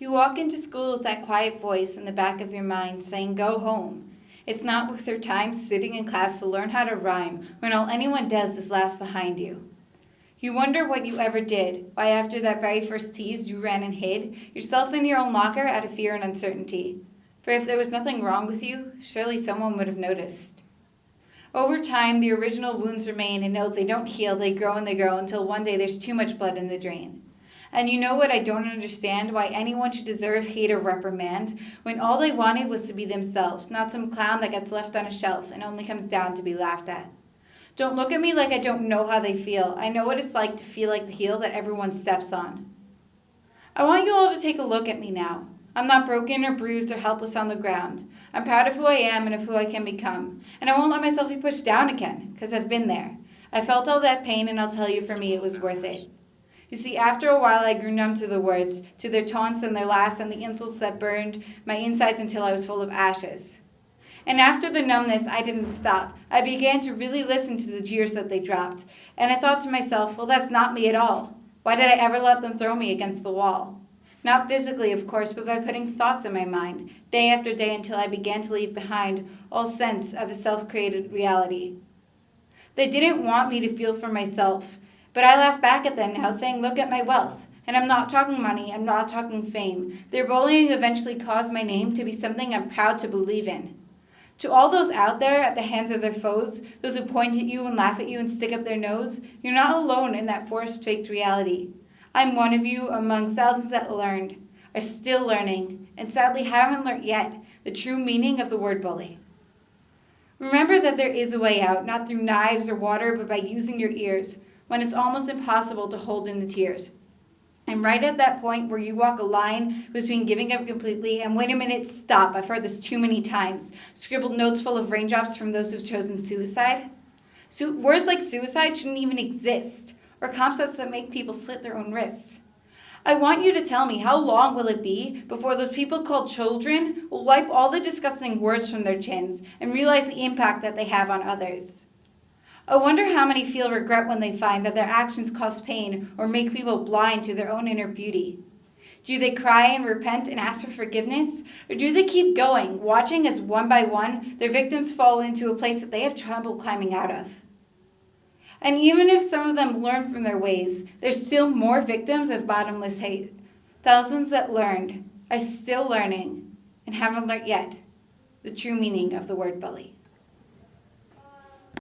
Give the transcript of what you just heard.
You walk into school with that quiet voice in the back of your mind saying, "Go home." It's not worth your time sitting in class to learn how to rhyme when all anyone does is laugh behind you. You wonder what you ever did, why after that very first tease you ran and hid yourself in your own locker out of fear and uncertainty. For if there was nothing wrong with you, surely someone would have noticed. Over time, the original wounds remain, and no, they don't heal, they grow and they grow until one day there's too much blood in the drain. And you know what I don't understand? Why anyone should deserve hate or reprimand when all they wanted was to be themselves, not some clown that gets left on a shelf and only comes down to be laughed at. Don't look at me like I don't know how they feel. I know what it's like to feel like the heel that everyone steps on. I want you all to take a look at me now. I'm not broken or bruised or helpless on the ground. I'm proud of who I am and of who I can become. And I won't let myself be pushed down again, because I've been there. I felt all that pain, and I'll tell you, for me, it was worth it. You see, after a while I grew numb to the words, to their taunts and their laughs and the insults that burned my insides until I was full of ashes. And after the numbness, I didn't stop. I began to really listen to the jeers that they dropped. And I thought to myself, well, that's not me at all. Why did I ever let them throw me against the wall? Not physically, of course, but by putting thoughts in my mind, day after day, until I began to leave behind all sense of a self-created reality. They didn't want me to feel for myself. But I laugh back at them now, saying, look at my wealth. And I'm not talking money, I'm not talking fame. Their bullying eventually caused my name to be something I'm proud to believe in. To all those out there at the hands of their foes, those who point at you and laugh at you and stick up their nose, you're not alone in that forced, faked reality. I'm one of you among thousands that learned, are still learning, and sadly haven't learned yet the true meaning of the word bully. Remember that there is a way out, not through knives or water, but by using your ears, when it's almost impossible to hold in the tears. And right at that point where you walk a line between giving up completely and wait a minute, stop, I've heard this too many times, scribbled notes full of raindrops from those who've chosen suicide. So words like suicide shouldn't even exist, or concepts that make people slit their own wrists. I want you to tell me, how long will it be before those people called children will wipe all the disgusting words from their chins and realize the impact that they have on others? I wonder how many feel regret when they find that their actions cause pain or make people blind to their own inner beauty. Do they cry and repent and ask for forgiveness? Or do they keep going, watching as one by one their victims fall into a place that they have trouble climbing out of? And even if some of them learn from their ways, there's still more victims of bottomless hate. Thousands that learned are still learning and haven't learned yet the true meaning of the word bully.